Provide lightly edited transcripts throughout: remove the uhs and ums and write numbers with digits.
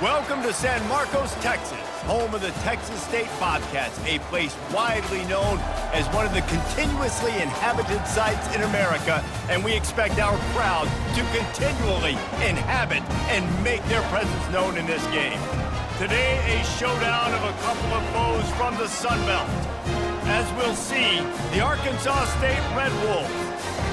Welcome to San Marcos, Texas, home of the Texas State Bobcats, a place widely known as one of the continuously inhabited sites in America, and we expect our crowd to continually inhabit and make their presence known in this game. Today, a showdown of a couple of foes from the Sun Belt. As we'll see, the Arkansas State Red Wolves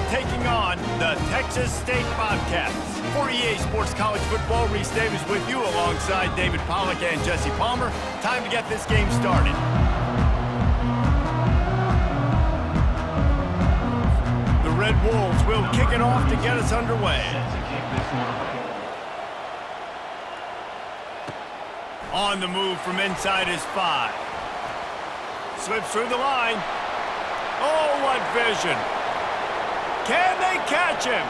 taking on the Texas State Bobcats. For EA Sports College Football, Reese Davis with you alongside David Pollack and Jesse Palmer. Time to get this game started. The Red Wolves will kick it off to get us underway. On the move from inside his 5. Slips through the line. Oh, what vision. Can they catch him?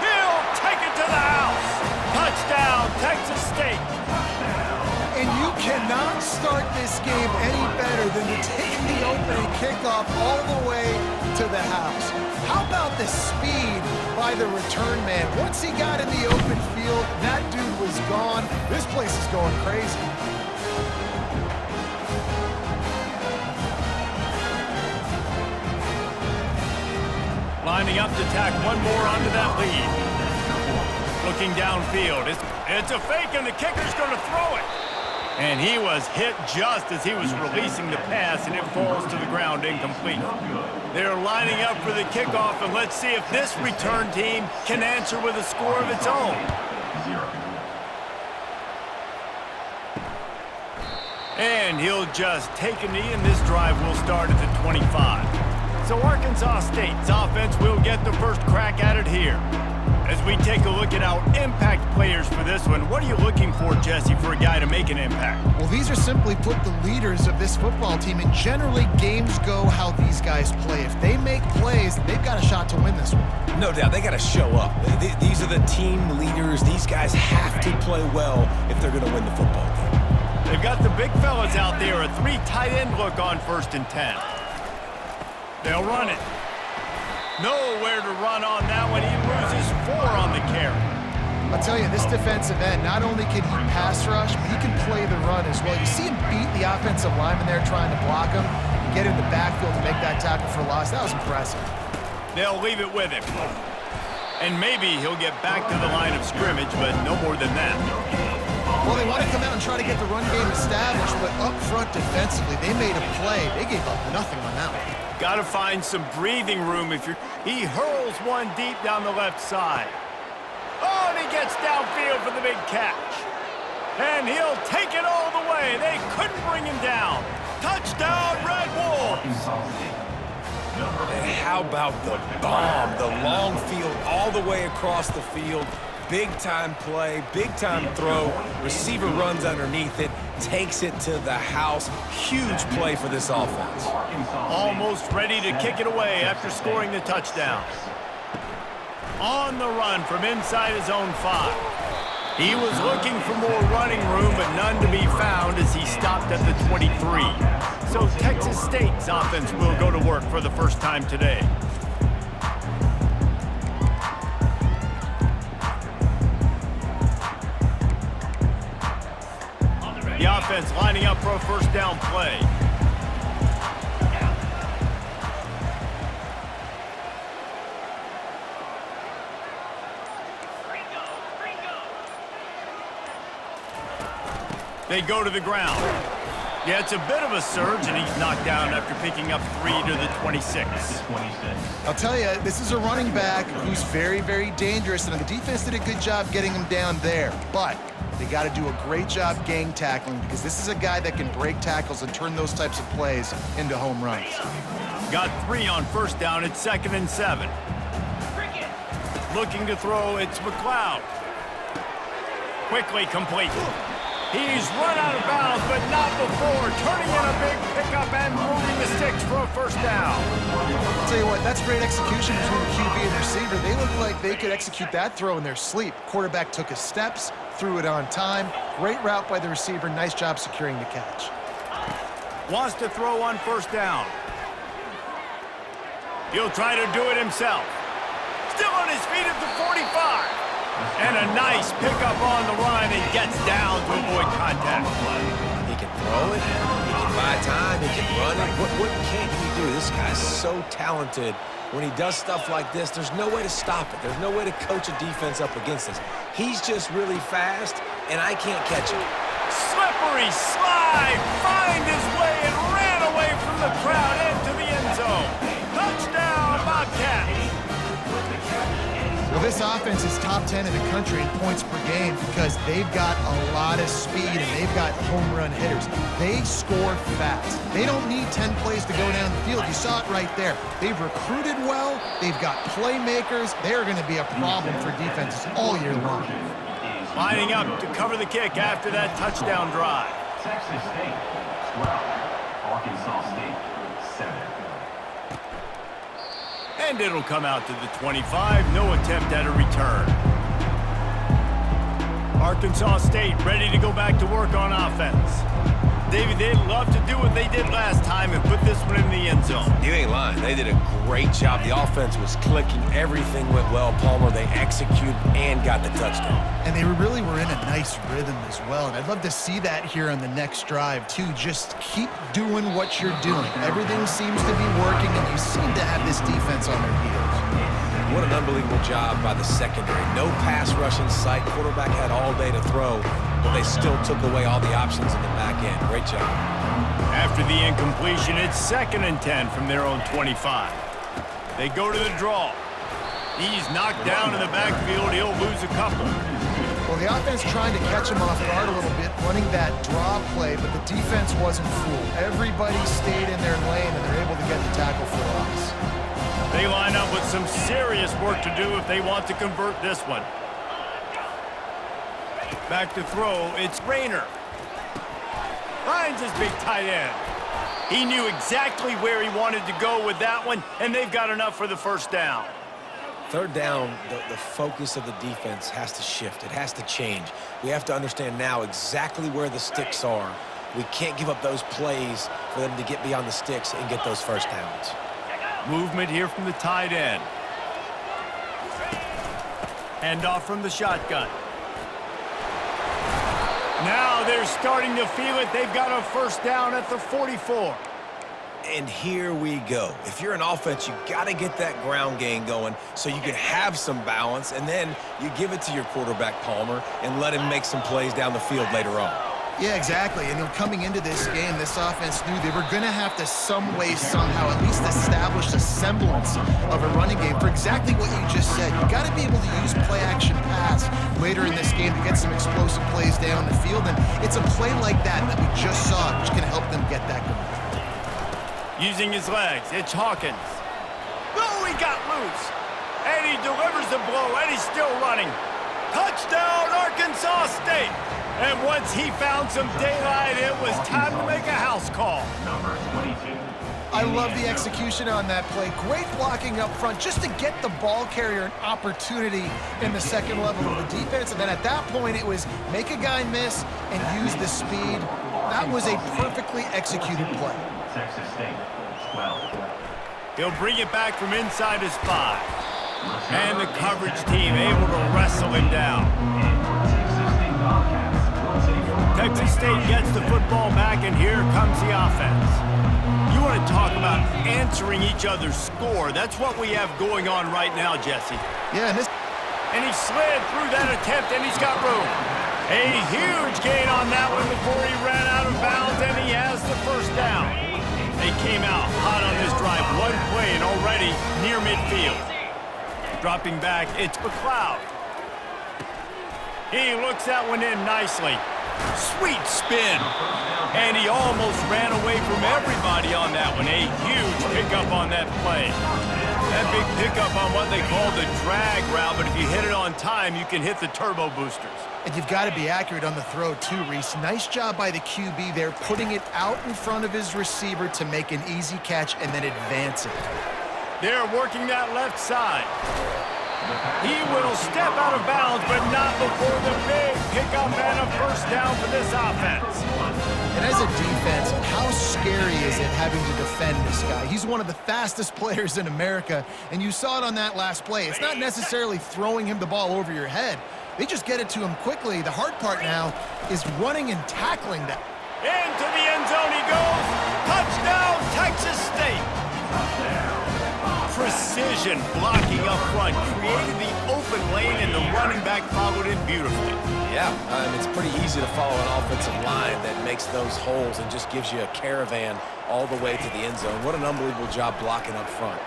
He'll take it to the house. Touchdown, Texas State. And you cannot start this game any better than to take the opening kickoff all the way to the house. How about the speed by the return man? Once he got in the open field, that dude was gone. This place is going crazy. Lining up to tack one more onto that lead. Looking downfield. It's a fake, and the kicker's going to throw it. And he was hit just as he was releasing the pass, and it falls to the ground incomplete. They're lining up for the kickoff, and let's see if this return team can answer with a score of its own. And he'll just take a knee, and this drive will start at the 25. So Arkansas State's offense will get the first crack at it here. As we take a look at our impact players for this one, what are you looking for, Jesse, for a guy to make an impact? Well, these are simply put the leaders of this football team, and generally games go how these guys play. If they make plays, they've got a shot to win this one. No doubt, they got to show up. These are the team leaders. These guys have to play well if they're going to win the football game. They've got the big fellas out there, a 3 tight end look on 1st and 10. They'll run it. Nowhere to run on that one. He loses 4 on the carry. I'll tell you, this defensive end, not only can he pass rush, but he can play the run as well. You see him beat the offensive lineman there trying to block him, get in the backfield to make that tackle for loss. That was impressive. They'll leave it with him. And maybe he'll get back to the line of scrimmage, but no more than that. Well, they want to come out and try to get the run game established, but up front defensively, they made a play. They gave up nothing on that one. Got to find some breathing room if you're... He hurls one deep down the left side. Oh, and he gets downfield for the big catch. And he'll take it all the way. They couldn't bring him down. Touchdown, Red Wolves. And how about the bomb? The long field all the way across the field. Big-time play, big-time throw. Receiver runs underneath it, takes it to the house. Huge play for this offense. Almost ready to kick it away after scoring the touchdown. On the run from inside his own 5. He was looking for more running room, but none to be found as he stopped at the 23. So Texas State's offense will go to work for the first time today. The offense lining up for a first down play. They go to the ground. Yeah, it's a bit of a surge, and he's knocked down after picking up 3 to the 26. I'll tell you, this is a running back who's very, very dangerous, and the defense did a good job getting him down there. But they got to do a great job gang tackling, because this is a guy that can break tackles and turn those types of plays into home runs. Got 3 on first down. It's 2nd and 7. Looking to throw, it's McLeod. Quickly complete. He's run out of bounds, but not before turning in a big pickup and moving the sticks for a first down. I'll tell you what, that's great execution between the QB and the receiver. They look like they could execute that throw in their sleep. Quarterback took his steps, threw it on time. Great route by the receiver. Nice job securing the catch. Wants to throw on first down. He'll try to do it himself. Still on his feet at the 45. And a nice pickup on the run and gets down to avoid contact. He can throw it, he can buy time, he can run it. What can't he do? This guy's so talented. When he does stuff like this, there's no way to stop it. There's no way to coach a defense up against this. He's just really fast, and I can't catch him. Slippery slide, find his way and ran away from the crowd into the end zone. Touchdown, Bobcats. Well, this offense is top 10 in the country in points per game because they've got a lot of speed and they've got home run hitters. They score fast. They don't need 10 plays to go down the field. You saw it right there. They've recruited well. They've got playmakers. They're going to be a problem for defenses all year long. Lining up to cover the kick after that touchdown drive. Texas State, 12. Arkansas State, 7. And it'll come out to the 25. No attempt at a return. Arkansas State ready to go back to work on offense. David, they'd love to do what they did last time and put this one in the end zone. You ain't lying. They did a great job. The offense was clicking. Everything went well. Palmer, they executed and got the touchdown. And they really were in a nice rhythm as well. And I'd love to see that here on the next drive, too. Just keep doing what you're doing. Everything seems to be working, and you seem to have this defense on their heels. What an unbelievable job by the secondary. No pass rush in sight. Quarterback had all day to throw, but they still took away all the options in the back end. Great job. After the incompletion, it's 2nd and 10 from their own 25. They go to the draw. He's knocked down in the backfield. He'll lose a couple. Well, the offense trying to catch him off guard a little bit, running that draw play, but the defense wasn't fooled. Everybody stayed in their lane, and they're able to get the tackle for loss. They line up with some serious work to do if they want to convert this one. Back to throw, it's Rayner. Finds his big tight end. He knew exactly where he wanted to go with that one, and they've got enough for the first down. Third down, the focus of the defense has to shift. It has to change. We have to understand now exactly where the sticks are. We can't give up those plays for them to get beyond the sticks and get those first downs. Movement here from the tight end. Handoff from the shotgun. Now they're starting to feel it. They've got a first down at the 44. And here we go. If you're an offense, you got to get that ground game going so you can have some balance, and then you give it to your quarterback, Palmer, and let him make some plays down the field later on. Yeah, exactly. And coming into this game, this offense knew they were going to have to some way, somehow, at least establish a semblance of a running game for exactly what you just said. You got to be able to use play-action pass later in this game to get some explosive plays down the field. And it's a play like that we just saw, which can help them get that going. Using his legs, it's Hawkins. Oh, he got loose. And he delivers the blow, and he's still running. Touchdown, Arkansas State. And once he found some daylight, it was time to make a house call. Number 22. I love the execution on that play. Great blocking up front just to get the ball carrier an opportunity in the second level of the defense. And then at that point, it was make a guy miss and use the speed. That was a perfectly executed play. Texas State, 12. He'll bring it back from inside his 5. And the coverage team able to wrestle him down. Texas State gets the football back, and here comes the offense. You want to talk about answering each other's score. That's what we have going on right now, Jesse. Yeah, And he slid through that attempt, and he's got room. A huge gain on that one before he ran out of bounds, and he has the first down. They came out hot on this drive. One play and already near midfield. Dropping back, it's McLeod. He looks that one in nicely. Sweet spin. And he almost ran away from everybody on that one. A huge pickup on that play. That big pickup on what they call the drag route, but if you hit it on time, you can hit the turbo boosters. And you've got to be accurate on the throw, too, Reese. Nice job by the QB there, putting it out in front of his receiver to make an easy catch and then advance it. They're working that left side. He will step out of bounds, but not before the big pickup up and a first down for this offense. And as a defense, how scary is it having to defend this guy? He's one of the fastest players in America, and you saw it on that last play. It's not necessarily throwing him the ball over your head. They just get it to him quickly. The hard part now is running and tackling that. Into the end zone he goes. Touchdown, Texas State. Precision blocking up front created the open lane, and the running back followed it beautifully. Yeah, it's pretty easy to follow an offensive line that makes those holes and just gives you a caravan all the way to the end zone. What an unbelievable job blocking up front.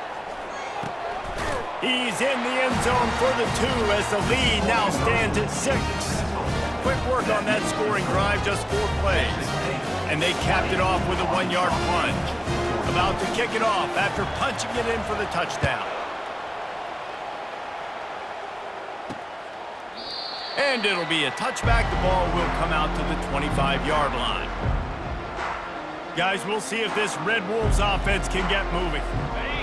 He's in the end zone for the 2 as the lead now stands at 6. Quick work on that scoring drive, just 4 plays. And they capped it off with a 1-yard plunge. About to kick it off after punching it in for the touchdown. And it'll be a touchback. The ball will come out to the 25-yard line. Guys, we'll see if this Red Wolves offense can get moving.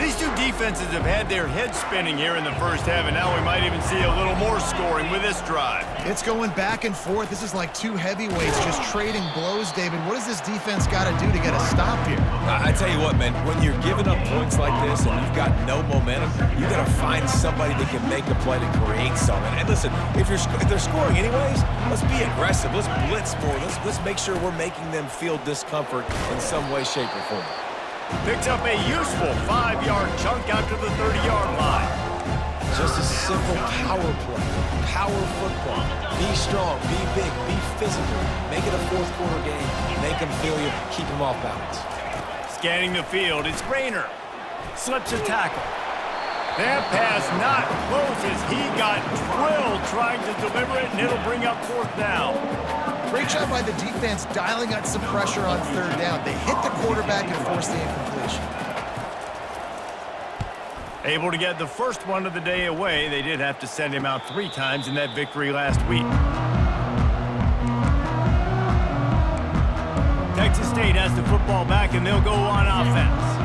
These two defenses have had their heads spinning here in the first half, and now we might even see a little more scoring with this drive. It's going back and forth. This is like two heavyweights just trading blows, David. What does this defense got to do to get a stop here? I tell you what, man, when you're giving up points like this and you've got no momentum, you got to find somebody that can make a play to create something. And listen, if they're scoring anyways, let's be aggressive. Let's blitz more. Let's make sure we're making them feel discomfort in some way, shape, or form. Picks up a useful 5-yard chunk out to the 30-yard line. Just a simple power play. Power football. Be strong, be big, be physical. Make it a fourth-quarter game. Make them feel you, keep them off balance. Scanning the field, it's Rayner. Slips a tackle. That pass not close as he got drilled trying to deliver it, and it'll bring up 4th down. Great job by the defense dialing out some pressure on 3rd down. They hit the quarterback and forced the incompletion. Able to get the first one of the day away. They did have to send him out 3 times in that victory last week. Texas State has the football back, and they'll go on offense.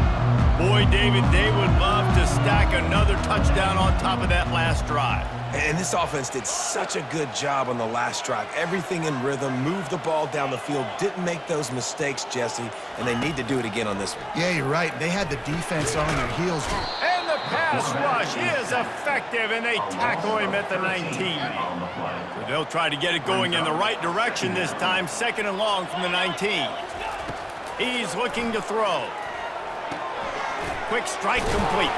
Boy, David, they would love to stack another touchdown on top of that last drive. And this offense did such a good job on the last drive. Everything in rhythm, moved the ball down the field, didn't make those mistakes, Jesse, and they need to do it again on this one. Yeah, you're right. They had the defense on their heels. And the pass rush is effective, and they tackle him at the 19. So they'll try to get it going in the right direction this time, 2nd and long from the 19. He's looking to throw. Quick strike complete.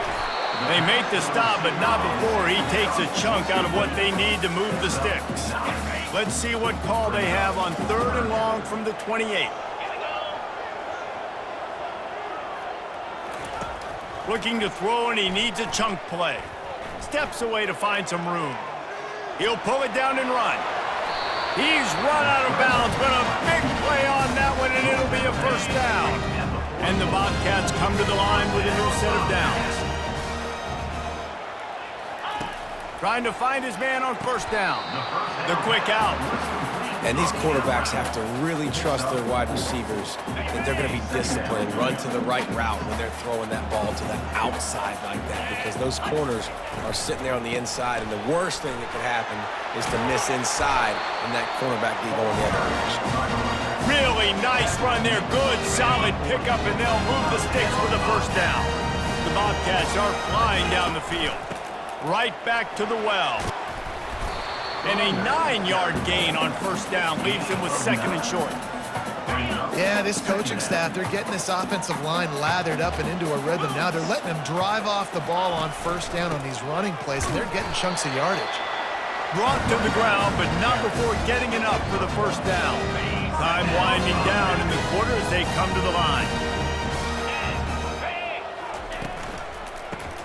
They make the stop, but not before he takes a chunk out of what they need to move the sticks. Let's see what call they have on 3rd and long from the 28. Looking to throw, and he needs a chunk play. Steps away to find some room. He'll pull it down and run. He's run out of bounds, but a big play on that one, and it'll be a first down. And the Bobcats come to the line with a new set of downs. Trying to find his man on 1st down. The quick out. And these quarterbacks have to really trust their wide receivers that they're going to be disciplined, run to the right route when they're throwing that ball to the outside like that, because those corners are sitting there on the inside, and the worst thing that could happen is to miss inside and that cornerback be going the other direction. Really nice run there. Good, solid pickup, and they'll move the sticks for the first down. The Bobcats are flying down the field. Right back to the well. And a 9-yard gain on 1st down leaves him with 2nd and short. Yeah, this coaching staff, they're getting this offensive line lathered up and into a rhythm. Now they're letting them drive off the ball on 1st down on these running plays, and they're getting chunks of yardage. Brought to the ground, but not before getting enough for the 1st down. Time winding down in the quarter as they come to the line.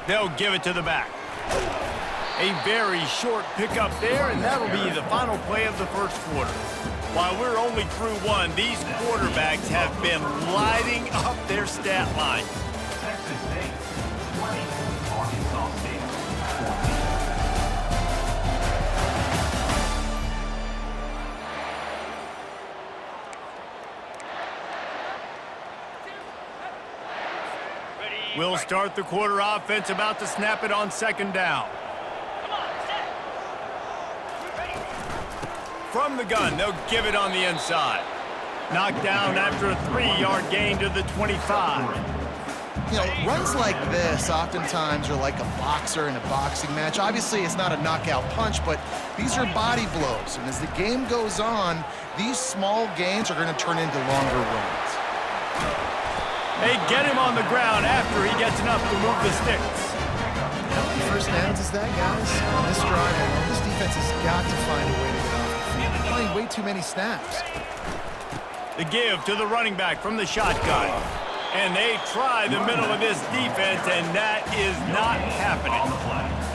They'll give it to the back. A very short pickup there, and that'll be the final play of the 1st quarter. While we're only through 1, these quarterbacks have been lighting up their stat line. Texas State 20, Arkansas State 14. We'll start the quarter offense, about to snap it on 2nd down. from the gun. They'll give it on the inside. Knocked down after a 3-yard gain to the 25. You know, runs like this oftentimes are like a boxer in a boxing match. Obviously, it's not a knockout punch, but these are body blows. And as the game goes on, these small gains are going to turn into longer runs. They get him on the ground after he gets enough to move the sticks. How many first downs is that, guys? On this drive, this defense has got to find a way to get off the field. They're playing way too many snaps. The give to the running back from the shotgun. And they try the middle of this defense, and that is not happening.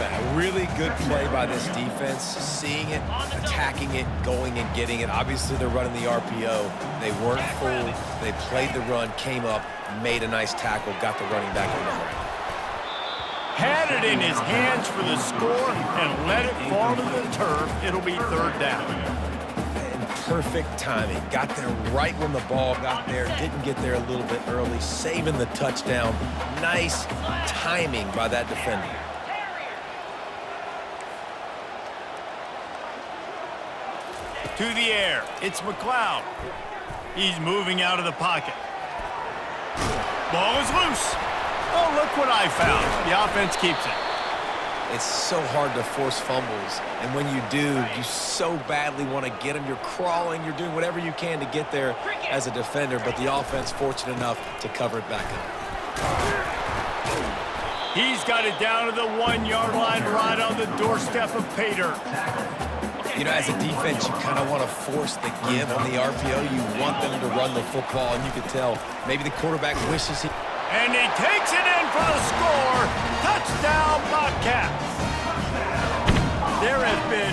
A really good play by this defense, seeing it, attacking it, going and getting it. Obviously, they're running the RPO. They weren't fooled. They played the run, came up, made a nice tackle, got the running back in the ground. Had it in his hands for the score and let it fall to the turf. It'll be 3rd down. Perfect timing. Got there right when the ball got there. Didn't get there a little bit early. Saving the touchdown. Nice timing by that defender. To the air. It's McLeod. He's moving out of the pocket. Ball is loose. Oh, look what I found. The offense keeps it. It's so hard to force fumbles, and when you do, you so badly want to get them. You're crawling, you're doing whatever you can to get there as a defender, but the offense fortunate enough to cover it back up. He's got it down to the 1-yard line right on the doorstep of Pater. You know, as a defense, you kind of want to force the give on the RPO. You want them to run the football, and you can tell maybe the quarterback wishes he... And he takes it in for the score. Touchdown, Bobcats. There have been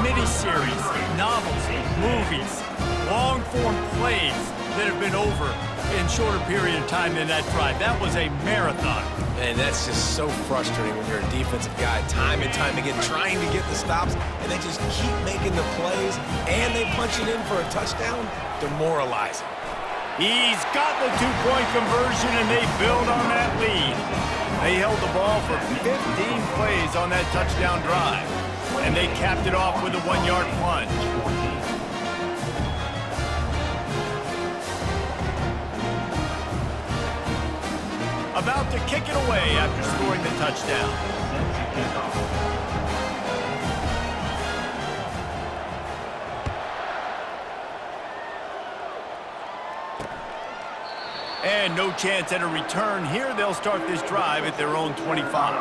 miniseries, novels, movies, long-form plays that have been over in shorter period of time than that drive. That was a marathon. And that's just so frustrating when you're a defensive guy, time and time again, trying to get the stops, and they just keep making the plays, and they punch it in for a touchdown. Demoralizing. He's got the 2-point conversion, and they build on that lead. They held the ball for 15 plays on that touchdown drive, and they capped it off with a 1-yard plunge. About to kick it away after scoring the touchdown. And no chance at a return here. They'll start this drive at their own 25.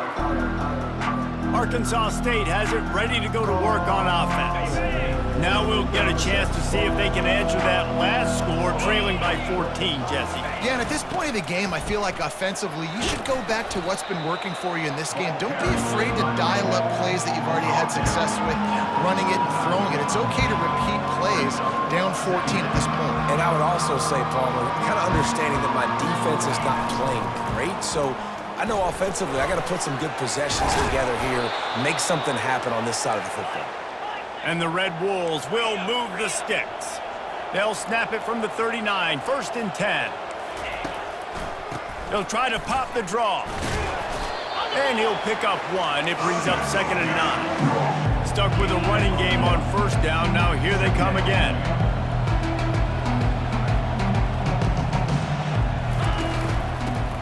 Arkansas State has it ready to go to work on offense. Now we'll get a chance to see if they can answer that last score, trailing by 14, Jesse. Yeah, and at this point of the game, I feel like offensively, you should go back to what's been working for you in this game. Don't be afraid to dial up plays that you've already had success with, running it and throwing it. It's okay to repeat plays down 14 at this point. And I would also say, Palmer, kind of understanding that my defense is not playing great, so I know offensively I got to put some good possessions together here, make something happen on this side of the football. And the Red Wolves will move the sticks. They'll snap it from the 39, 1st and 10. They'll try to pop the draw. And he'll pick up 1. It brings up 2nd and 9. Stuck with a running game on 1st down. Now here they come again.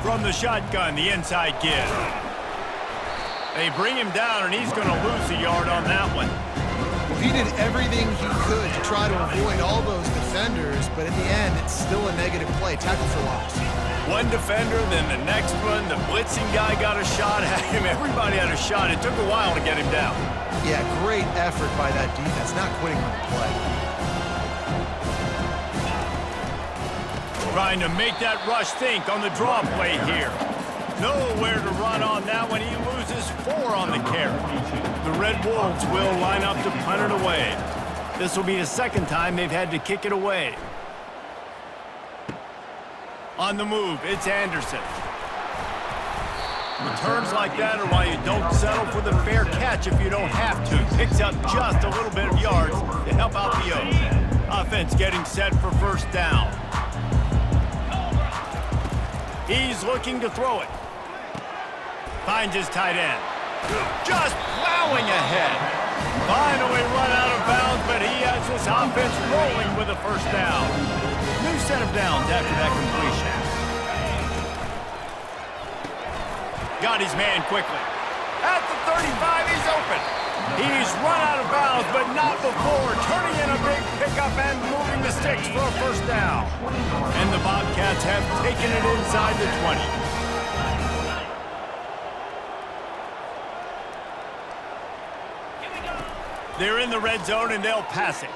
From the shotgun, the inside give. They bring him down, and he's going to lose a yard on that one. Well, he did everything he could to try to avoid all those defenders, but in the end, it's still a negative play. Tackle for loss. One defender, then the next one. The blitzing guy got a shot at him. Everybody had a shot. It took a while to get him down. Yeah, great effort by that defense, not quitting on the play. Trying to make that rush think on the draw play here. Nowhere to run on that one. He loses 4 on the carry. The Red Wolves will line up to punt it away. This will be the 2nd time they've had to kick it away. On the move, it's Anderson. Returns like that are why you don't settle for the fair catch if you don't have to. Picks up just a little bit of yards to help out the Oaks. Offense getting set for 1st down. He's looking to throw it. Finds his tight end. Just plowing ahead. Finally run out of bounds, but he has this offense rolling with a first down. New set of downs after that completion. Got his man quickly. At the 35, he's open. He's run out of bounds, but not before turning in a big pickup and moving the sticks for a first down. And the Bobcats have taken it inside the 20. They're in the red zone, and they'll pass it.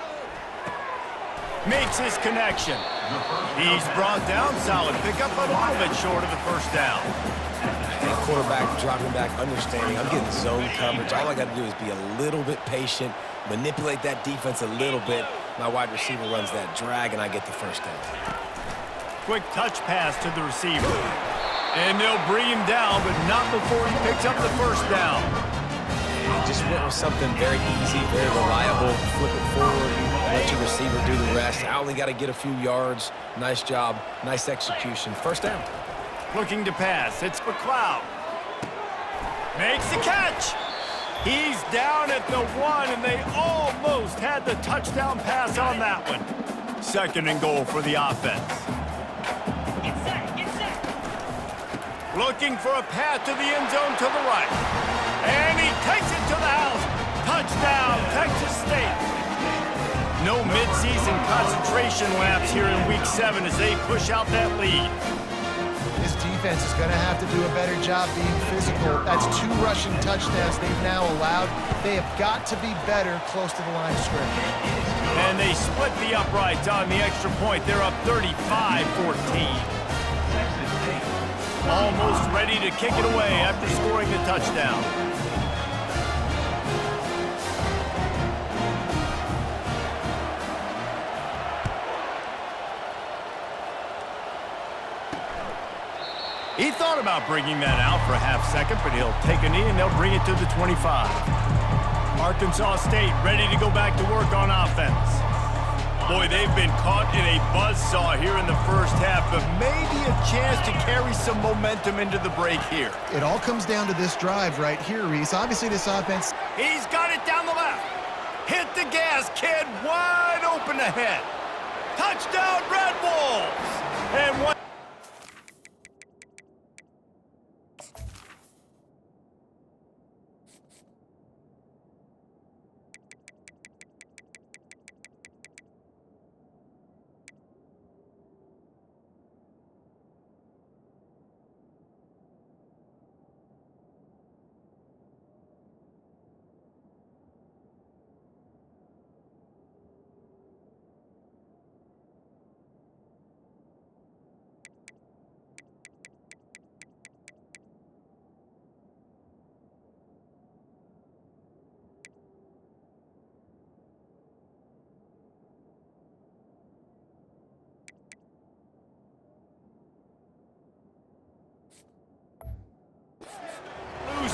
Makes his connection. He's brought down. Solid pickup, but a little bit short of the first down. And quarterback dropping back, understanding I'm getting zone coverage. All I got to do is be a little bit patient, manipulate that defense a little bit. My wide receiver runs that drag, and I get the first down. Quick touch pass to the receiver. And they'll bring him down, but not before he picks up the first down. And just went with something very easy, very reliable. Flip it forward, let your receiver do the rest. I only got to get a few yards. Nice job, nice execution. First down. Looking to pass. It's McLeod. Makes the catch. He's down at the 1, and they almost had the touchdown pass on that one. Second and goal for the offense. Get set. Looking for a path to the end zone to the right. And he takes it to the house. Touchdown, Texas State. No midseason concentration laps here in Week 7 as they push out that lead. This defense is going to have to do a better job being physical. That's 2 rushing touchdowns they've now allowed. They have got to be better close to the line of scrimmage. And they split the uprights on the extra point. They're up 35-14. Almost ready to kick it away after scoring the touchdown. He thought about bringing that out for a half second, but he'll take a knee and they'll bring it to the 25. Arkansas State ready to go back to work on offense. Boy, they've been caught in a buzzsaw here in the first half, but maybe a chance to carry some momentum into the break here. It all comes down to this drive right here, Reese. Obviously, this offense... He's got it down the left. Hit the gas, kid. Wide open ahead. Touchdown, Red Wolves. And one...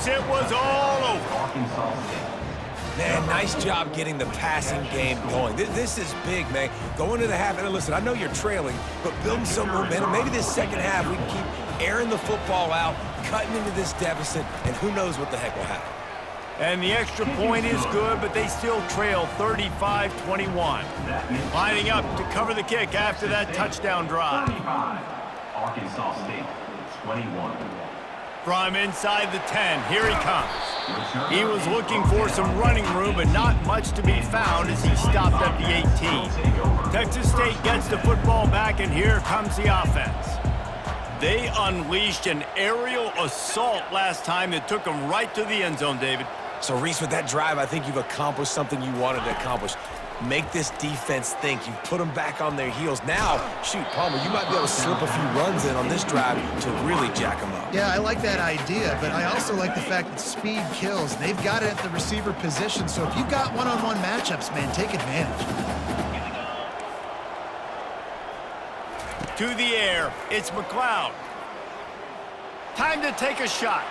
It was all over. Man, nice job getting the passing game going. This is big, man. Going to the half, and listen, I know you're trailing, but building some momentum. Maybe this second half we can keep airing the football out, cutting into this deficit, and who knows what the heck will happen. And the extra point is good, but they still trail 35-21. Lining up to cover the kick after that touchdown drive. 35, Arkansas State, 21. From inside the 10, here he comes. He was looking for some running room, but not much to be found as he stopped at the 18. Texas State gets the football back, and here comes the offense. They unleashed an aerial assault last time that took them right to the end zone, David. So, Reese, with that drive, I think you've accomplished something you wanted to accomplish. Make this defense think. You've put them back on their heels. Now, shoot, Palmer, you might be able to slip a few runs in on this drive to really jack them up. Yeah, I like that idea, but I also like the fact that speed kills. They've got it at the receiver position, so if you've got one-on-one matchups, man, take advantage. To the air, it's McLeod. Time to take a shot.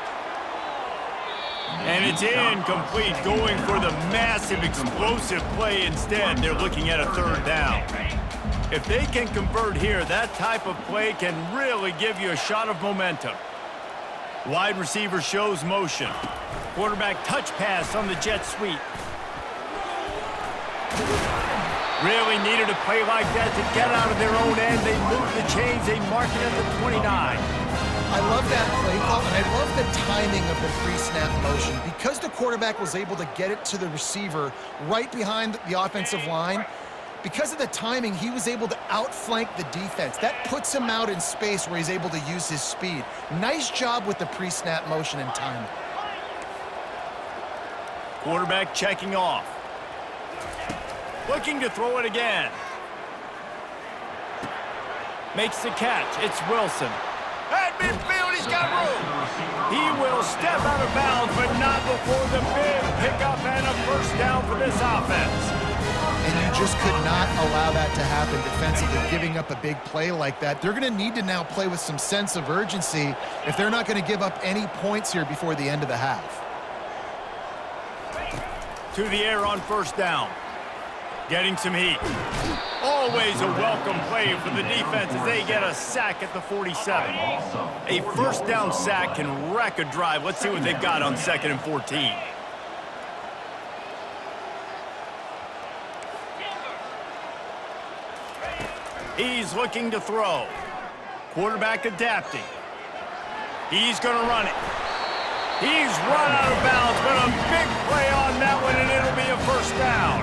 And it's incomplete, going for the massive explosive play instead. They're looking at a third down. If they can convert here, that type of play can really give you a shot of momentum. Wide receiver shows motion. Quarterback touch pass on the jet sweep. Really needed a play like that to get out of their own end. They move the chains. They mark it at the 29. I love that play call, and I love the timing of the pre-snap motion. Because the quarterback was able to get it to the receiver right behind the offensive line, because of the timing, he was able to outflank the defense. That puts him out in space where he's able to use his speed. Nice job with the pre-snap motion and timing. Quarterback checking off. Looking to throw it again. Makes the catch. It's Wilson. At midfield, he's got room. He will step out of bounds, but not before the big pickup and a first down for this offense. And you just could not allow that to happen defensively, giving up a big play like that. They're going to need to now play with some sense of urgency if they're not going to give up any points here before the end of the half. To the air on first down. Getting some heat. Always a welcome play for the defense as they get a sack at the 47. A first down sack can wreck a drive. Let's see what they've got on 2nd and 14. He's looking to throw. Quarterback adapting. He's going to run it. He's run out of bounds, but a big play on that one, and it'll be a first down.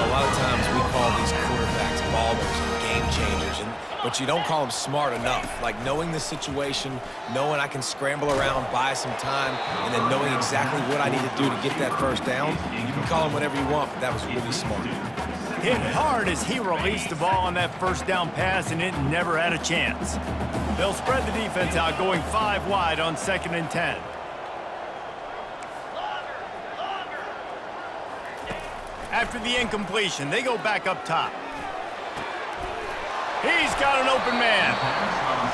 A lot of times we call these quarterbacks ballers and game changers, but you don't call them smart enough. Like knowing the situation, knowing I can scramble around, buy some time, and then knowing exactly what I need to do to get that first down. You can call them whatever you want, but that was really smart. Hit hard as he released the ball on that first down pass, and it never had a chance. They'll spread the defense out, going 5 wide on 2nd and 10. After the incompletion, they go back up top. He's got an open man.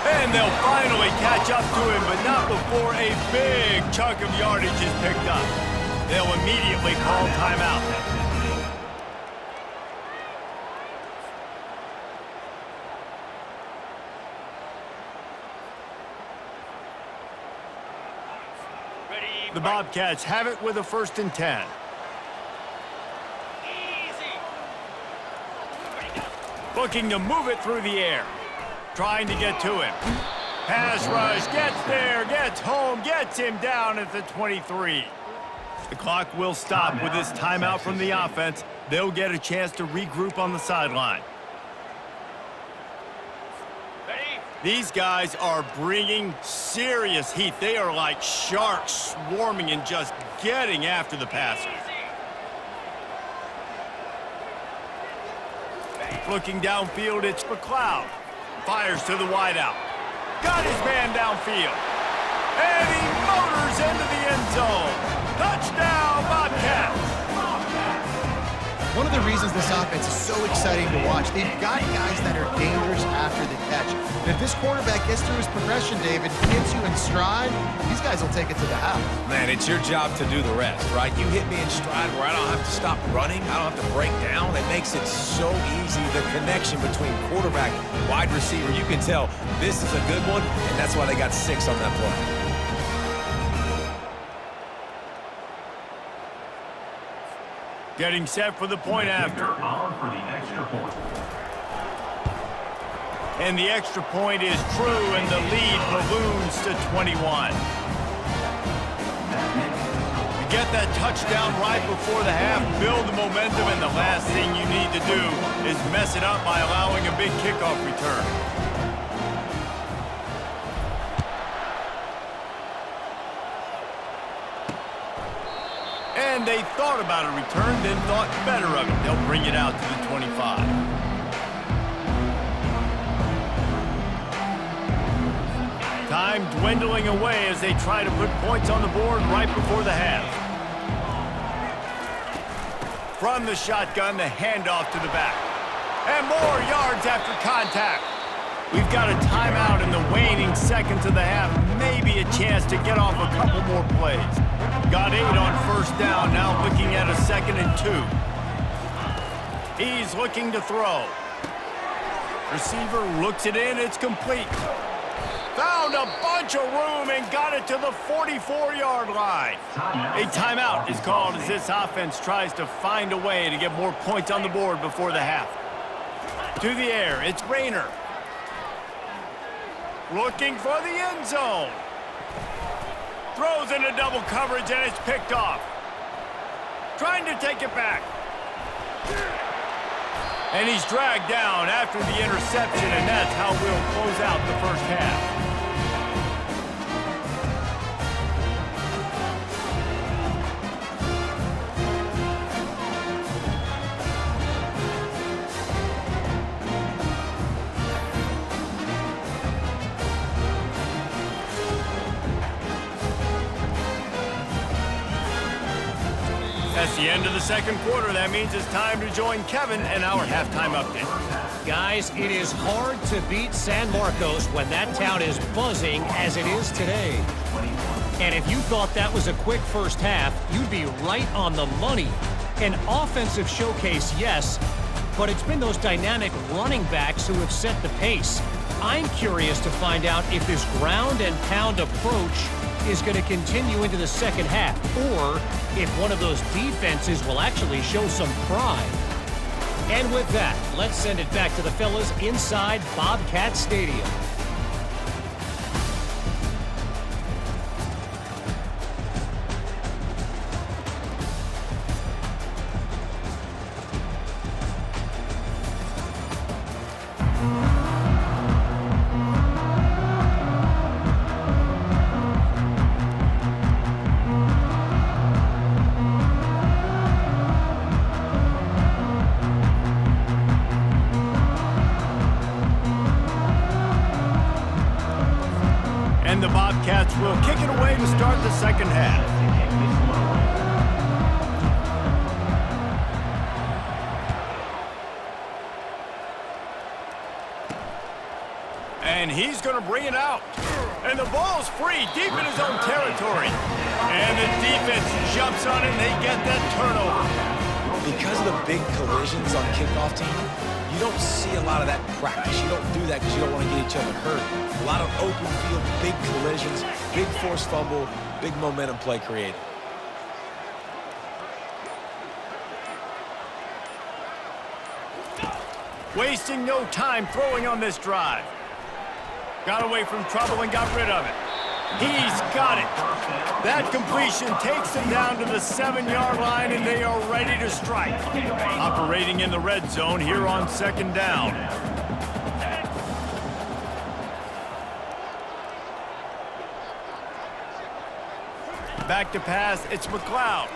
And they'll finally catch up to him, but not before a big chunk of yardage is picked up. They'll immediately call timeout. The Bobcats have it with a 1st and 10. Looking to move it through the air. Trying to get to him. Pass rush, gets there, gets home, gets him down at the 23. The clock will stop with this timeout from the offense. They'll get a chance to regroup on the sideline. These guys are bringing serious heat. They are like sharks swarming and just getting after the passer. Looking downfield, it's McLeod. Fires to the wideout. Got his man downfield. And he motors into the end zone. Touchdown, Bobcats. One of the reasons this offense is so exciting to watch, they've got guys that are dangerous after the catch. And if this quarterback gets through his progression, David, gets you in stride, these guys will take it to the house. Man, it's your job to do the rest, right? You hit me in stride where I don't have to stop running. I don't have to break down. It makes it so easy, the connection between quarterback, wide receiver. You can tell this is a good one, and that's why they got 6 on that play. Getting set for the point after. For the extra point. And the extra point is true, and the lead balloons to 21. You get that touchdown right before the half, build the momentum, and the last thing you need to do is mess it up by allowing a big kickoff return. And they thought about a return, then thought better of it. They'll bring it out to the 25. Time dwindling away as they try to put points on the board right before the half. From the shotgun, the handoff to the back. And more yards after contact. We've got a timeout in the waning seconds of the half. Maybe a chance to get off a couple more plays. Got 8 on first down, now looking at a 2nd and 2. He's looking to throw. Receiver looks it in, it's complete. Foul found a bunch of room and got it to the 44-yard line. A timeout is called as this offense tries to find a way to get more points on the board before the half. To the air, it's Rayner. Looking for the end zone. Throws into double coverage and it's picked off. Trying to take it back. And he's dragged down after the interception, and that's how we'll close out the first half. That's the end of the second quarter. That means it's time to join Kevin and our halftime update. Guys, it is hard to beat San Marcos when that town is buzzing as it is today. And if you thought that was a quick first half, you'd be right on the money. An offensive showcase, yes, but it's been those dynamic running backs who have set the pace. I'm curious to find out if this ground and pound approach is going to continue into the second half, or if one of those defenses will actually show some pride. And with that, let's send it back to the fellas inside Bobcat Stadium. And the Bobcats will kick it away to start the second half. And he's going to bring it out. And the ball's free deep in his own territory. And the defense jumps on it and they get that turnover. Because of the big collisions on kickoff team, you don't see a lot of that in practice. You don't do that because you don't want to get each other hurt. A lot of open field, big collisions, big forced fumble, big momentum play created. Wasting no time throwing on this drive. Got away from trouble and got rid of it. He's got it. That completion takes them down to the 7-yard line, and they are ready to strike. Operating in the red zone here on second down. Back to pass, it's McLeod.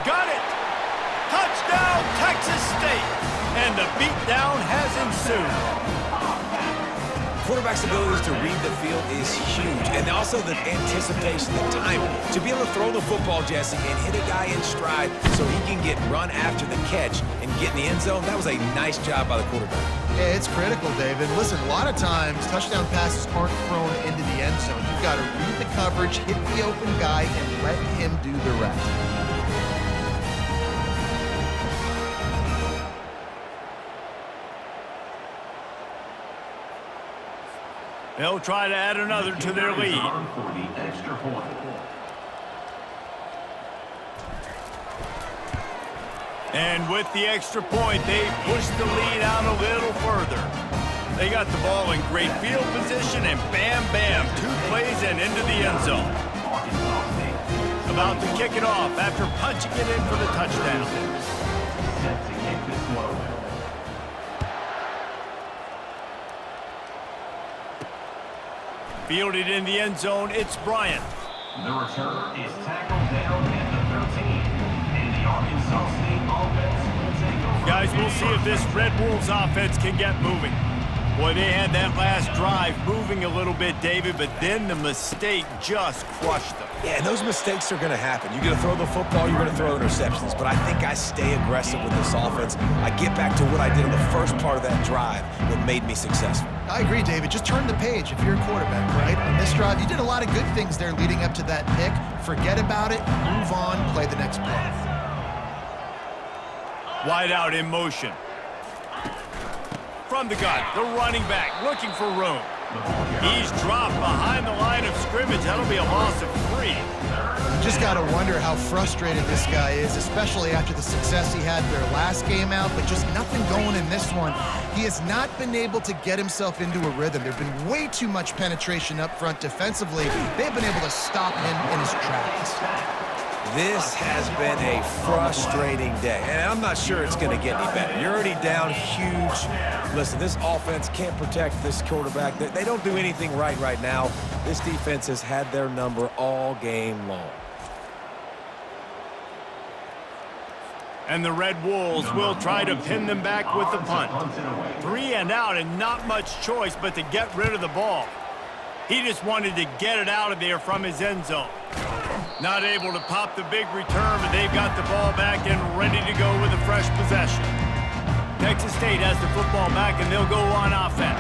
Got it! Touchdown, Texas State! And the beatdown has ensued. Quarterback's abilities to read the field is huge, and also the anticipation, the timing. To be able to throw the football, Jesse, and hit a guy in stride so he can get run after the catch and get in the end zone, that was a nice job by the quarterback. Yeah, it's critical, David. Listen, a lot of times touchdown passes aren't thrown into the end zone. You've got to read the coverage, hit the open guy, and let him do the rest. They'll try to add another to their lead. And with the extra point, they push the lead out a little further. They got the ball in great field position, and bam, bam, 2 plays and into the end zone. About to kick it off after punching it in for the touchdown. Set to kick this one. Fielded in the end zone, it's Bryant. The return is tackled down at the 13. And the Arkansas State offense will take over. Guys, we'll see if this Red Wolves offense can get moving. Boy, they had that last drive moving a little bit, David, but then the mistake just crushed them. Yeah, and those mistakes are going to happen. You're going to throw the football, you're going to throw interceptions, but I think I stay aggressive with this offense. I get back to what I did in the first part of that drive that made me successful. I agree, David. Just turn the page if you're a quarterback, right? On this drive, you did a lot of good things there leading up to that pick. Forget about it, move on, play the next play. Wide out in motion. From the gun, the running back looking for room. He's dropped behind the line of scrimmage. That'll be a loss of 3. You just got to wonder how frustrated this guy is, especially after the success he had their last game out, but just nothing going in this one. He has not been able to get himself into a rhythm. There's been way too much penetration up front defensively. They've been able to stop him in his tracks. This has been a frustrating day, and I'm not sure it's going to get any better. You're already down huge. Listen, this offense can't protect this quarterback. They don't do anything right now. This defense has had their number all game long. And the Red Wolves will try to pin them back with the punt. 3 and out, and not much choice but to get rid of the ball. He just wanted to get it out of there from his end zone. Not able to pop the big return, but they've got the ball back and ready to go with a fresh possession. Texas State has the football back, and they'll go on offense.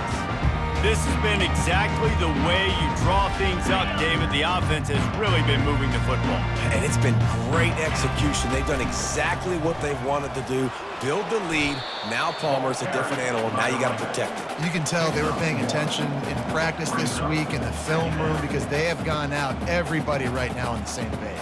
This has been exactly the way you draw things up, David. The offense has really been moving the football. And it's been great execution. They've done exactly what they've wanted to do. Build the lead. Now Palmer's a different animal. Now you got to protect it. You can tell they were paying attention in practice this week in the film room because they have gone out, everybody right now on the same page.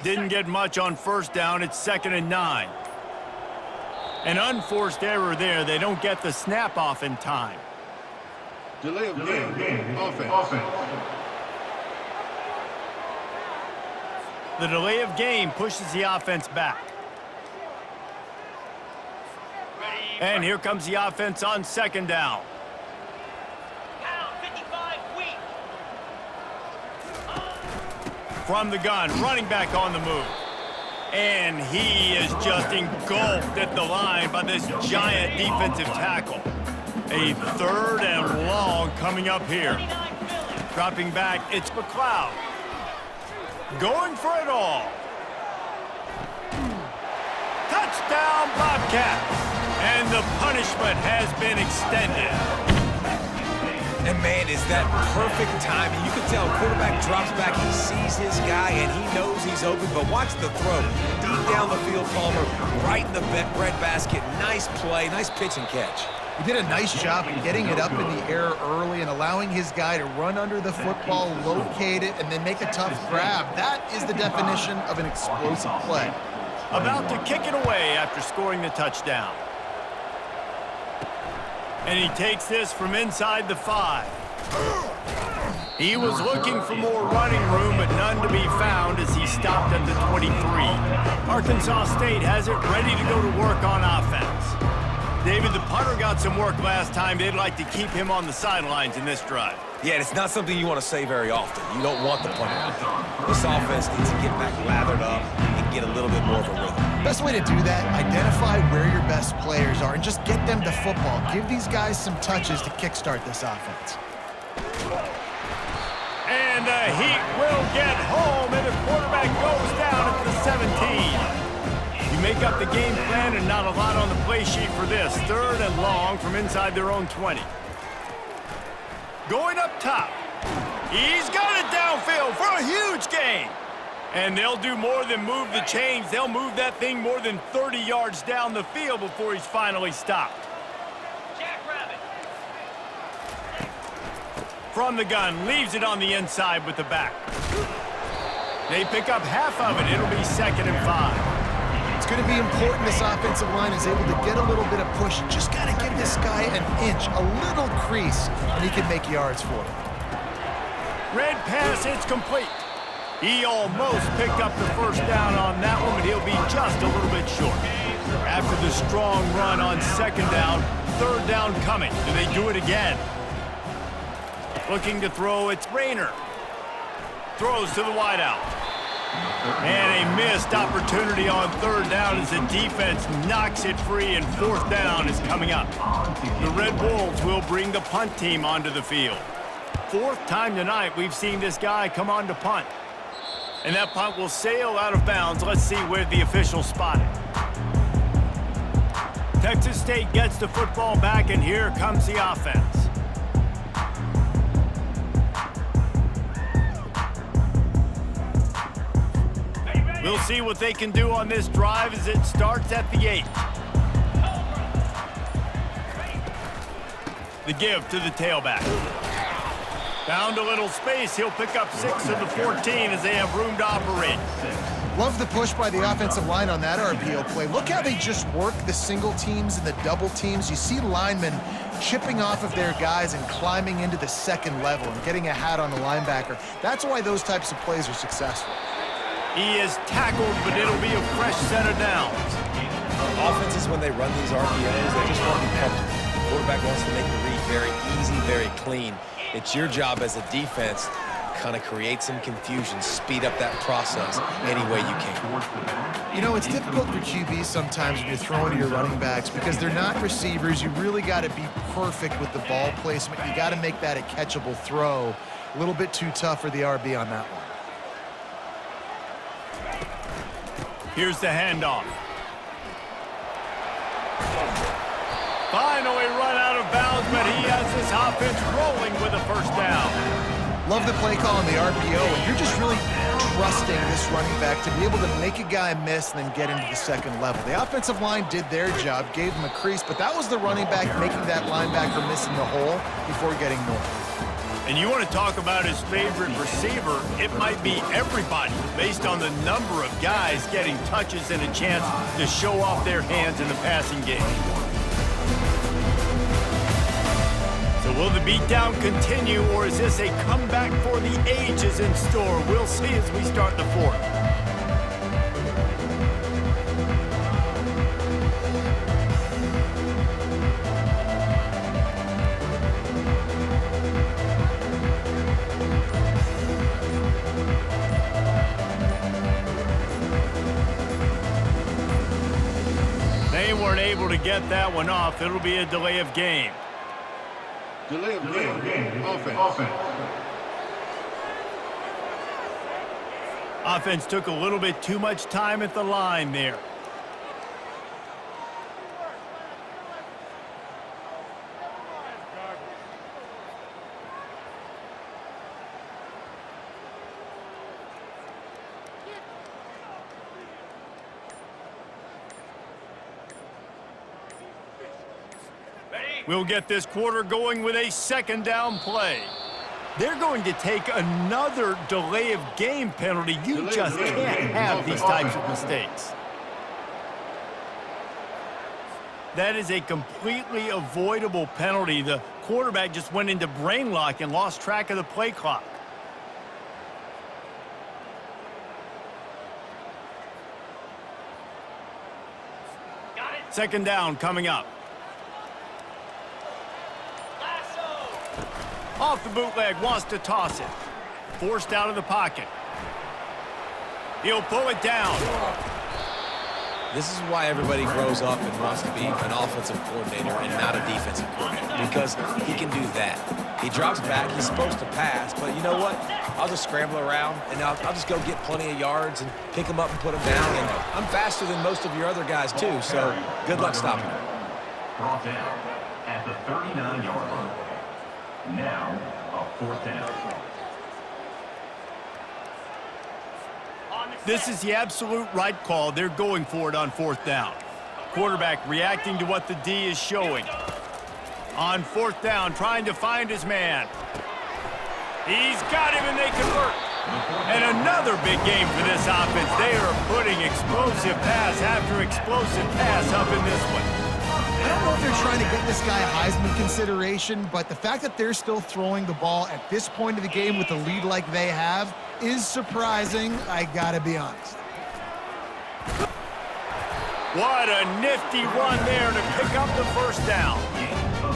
Didn't get much on first down. It's 2nd and 9. An unforced error there. They don't get the snap off in time. Delay of game. Offense. The delay of game pushes the offense back. And here comes the offense on 2nd down. From the gun, running back on the move. And he is just engulfed at the line by this giant defensive tackle. A 3rd and long coming up here. Dropping back, it's McLeod. Going for it all. Touchdown, Bobcats. And the punishment has been extended. And, man, is that perfect timing. You can tell quarterback drops back. He sees his guy, and he knows he's open. But watch the throw. Deep down the field, Palmer, right in the breadbasket. Nice play, nice pitch and catch. He did a nice job in getting it up in the air early and allowing his guy to run under the football, locate it, and then make a tough grab. That is the definition of an explosive play. About to kick it away after scoring the touchdown. And he takes this from inside the 5. He was looking for more running room, but none to be found as he stopped at the 23. Arkansas State has it ready to go to work on offense. David, the punter got some work last time. They'd like to keep him on the sidelines in this drive. Yeah, and it's not something you want to say very often. You don't want the punter out there. This offense needs to get back lathered up and get a little bit more of a rhythm. Best way to do that, identify where your best players are and just get them the football. Give these guys some touches to kickstart this offense. And the Heat will get home, and the quarterback goes down at the 17. You make up the game plan and not a lot on the play sheet for this. 3rd and long from inside their own 20. Going up top. He's got it downfield for a huge gain. And they'll do more than move the chains. They'll move that thing more than 30 yards down the field before he's finally stopped. Jackrabbit. From the gun, leaves it on the inside with the back. They pick up half of it. It'll be 2nd and 5. It's going to be important this offensive line is able to get a little bit of push. Just got to give this guy an inch, a little crease, and he can make yards for it. Red pass, it's complete. He almost picked up the first down on that one, but he'll be just a little bit short. After the strong run on 2nd down, 3rd down coming. Do they do it again? Looking to throw, it's Rayner. Throws to the wideout. And a missed opportunity on 3rd down as the defense knocks it free, and 4th down is coming up. The Red Wolves will bring the punt team onto the field. 4th time tonight we've seen this guy come on to punt. And that punt will sail out of bounds. Let's see where the officials spot it. Texas State gets the football back, and here comes the offense. We'll see what they can do on this drive as it starts at the 8. The give to the tailback. Found a little space. He'll pick up 6 of the 14 as they have room to operate. Love the push by the offensive line on that RPO play. Look how they just work the single teams and the double teams. You see linemen chipping off of their guys and climbing into the second level and getting a hat on the linebacker. That's why those types of plays are successful. He is tackled, but it'll be a fresh set of downs. Offenses, when they run these RPOs, they just want to be comfortable. The quarterback wants to make the read very easy, very clean. It's your job as a defense to kind of create some confusion, speed up that process any way you can. You know, it's difficult for QBs sometimes when you're throwing to your running backs because they're not receivers. You really got to be perfect with the ball placement. You got to make that a catchable throw. A little bit too tough for the RB on that one. Here's the handoff. Finally run out of bounds, but he has this offense rolling with a first down. Love the play call on the RPO, and you're just really trusting this running back to be able to make a guy miss and then get into the second level. The offensive line did their job, gave him a crease, but that was the running back making that linebacker miss in the hole before getting north. And you want to talk about his favorite receiver, it might be everybody based on the number of guys getting touches and a chance to show off their hands in the passing game. So will the beatdown continue, or is this a comeback for the ages in store? We'll see as we start the fourth. They weren't able to get that one off. It'll be a delay of game. Delay of game. Offense. Offense took a little bit too much time at the line there. We'll get this quarter going with a second down play. They're going to take another delay of game penalty. You just can't have these types of mistakes. That is a completely avoidable penalty. The quarterback just went into brain lock and lost track of the play clock. Second down coming up. Off the bootleg, wants to toss it. Forced out of the pocket. He'll pull it down. This is why everybody grows up and wants to be an offensive coordinator and not a defensive coordinator, because he can do that. He drops back, he's supposed to pass, but you know what? I'll just scramble around, and I'll just go get plenty of yards and pick him up and put him down. And I'm faster than most of your other guys, too, so good luck stopping him. Brought down at the 39-yard line. Now, a fourth down. This is the absolute right call. They're going for it on fourth down. Quarterback reacting to what the D is showing. On fourth down, trying to find his man. He's got him, and they convert. And another big game for this offense. They are putting explosive pass after explosive pass up in this one. I don't know if they're trying to get this guy Heisman consideration, but the fact that they're still throwing the ball at this point of the game with the lead like they have is surprising, I gotta be honest. What a nifty run there to pick up the first down.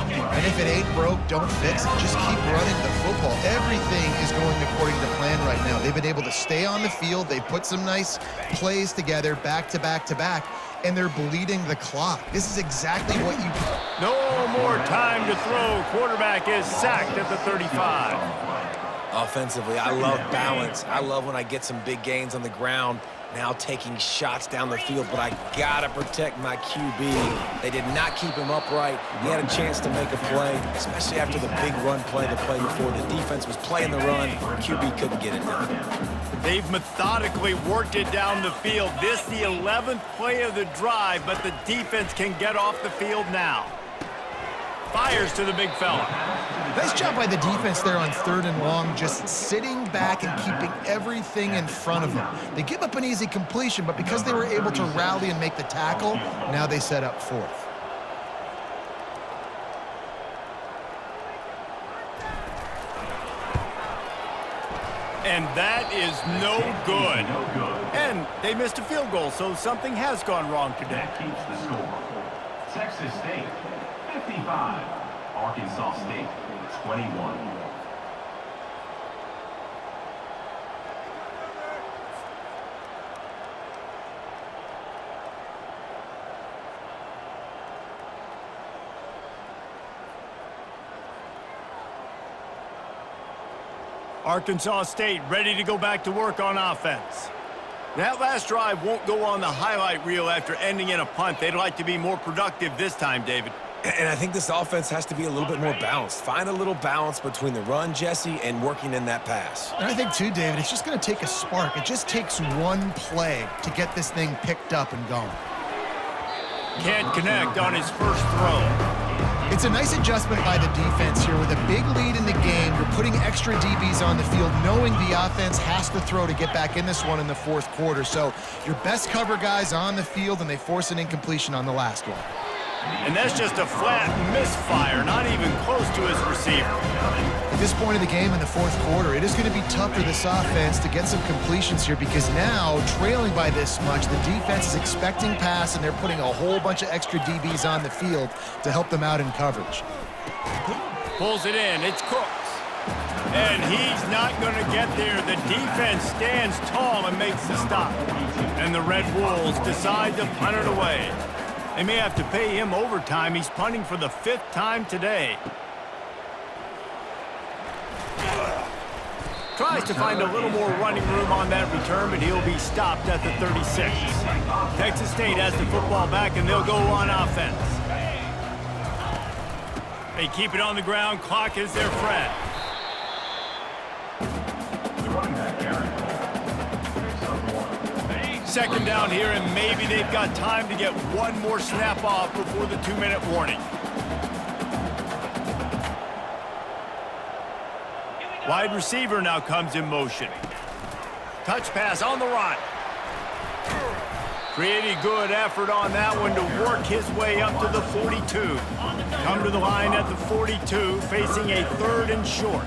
And if it ain't broke, don't fix it. Just keep running the football. Everything is going according to plan right now. They've been able to stay on the field. They put some nice plays together back to back to back, and they're bleeding the clock. This is exactly what you... No more time to throw. Quarterback is sacked at the 35. Offensively, I love balance. I love when I get some big gains on the ground, now taking shots down the field, but I gotta protect my QB. They did not keep him upright. He had a chance to make a play, especially after the big run play the play before. The defense was playing the run. QB couldn't get it done. They've methodically worked it down the field. This the 11th play of the drive, but the defense can get off the field now. Fires to the big fella. Nice job by the defense there on 3rd and long, just sitting back and keeping everything in front of them. They give up an easy completion, but because they were able to rally and make the tackle, now they set up 4th. And that is no good. And they missed a field goal, so something has gone wrong today. That keeps the score. Texas State, 55. Arkansas State, 21. Arkansas State ready to go back to work on offense. That last drive won't go on the highlight reel after ending in a punt. They'd like to be more productive this time, David. And I think this offense has to be a little bit more balanced. Find a little balance between the run, Jesse, and working in that pass. And I think, too, David, it's just going to take a spark. It just takes one play to get this thing picked up and going. Can't connect on his first throw. It's a nice adjustment by the defense here. With a big lead in the game, you're putting extra DBs on the field, knowing the offense has to throw to get back in this one in the 4th quarter. So your best cover guys on the field, and they force an incompletion on the last one. And that's just a flat misfire, not even close to his receiver. At this point of the game in the 4th quarter, it is going to be tough for this offense to get some completions here, because now, trailing by this much, the defense is expecting pass, and they're putting a whole bunch of extra DBs on the field to help them out in coverage. Pulls it in. It's Cooks. And he's not going to get there. The defense stands tall and makes the stop. And the Red Wolves decide to punt it away. They may have to pay him overtime. He's punting for the 5th time today. Tries to find a little more running room on that return, but he'll be stopped at the 36. Texas State has the football back, and they'll go on offense. They keep it on the ground. Clock is their friend. Second down here, and maybe they've got time to get one more snap off before the 2-minute warning. Wide receiver now comes in motion. Touch pass on the run. Pretty good effort on that one to work his way up to the 42. Come to the line at the 42, facing a 3rd and short.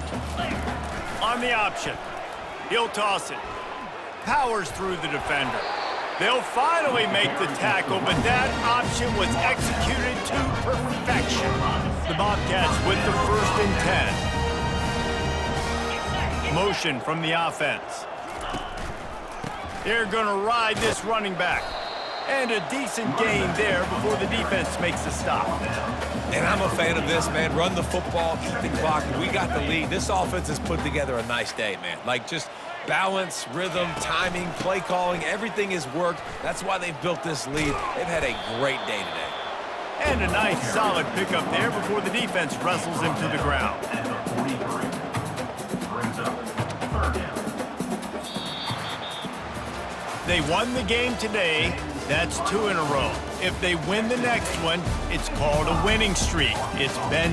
On the option, he'll toss it. Powers through the defender. They'll finally make the tackle, but that option was executed to perfection. The Bobcats with the 1st and 10. Motion from the offense. They're going to ride this running back. And a decent gain there before the defense makes the stop. And I'm a fan of this, man. Run the football, eat the clock. We got the lead. This offense has put together a nice day, man. Like, just balance, rhythm, timing, play calling, everything has worked. That's why they've built this lead. They've had a great day today. And a nice, solid pickup there before the defense wrestles him to the ground. They won the game today. That's 2 in a row. If they win the next one, it's called a winning streak. It's Ben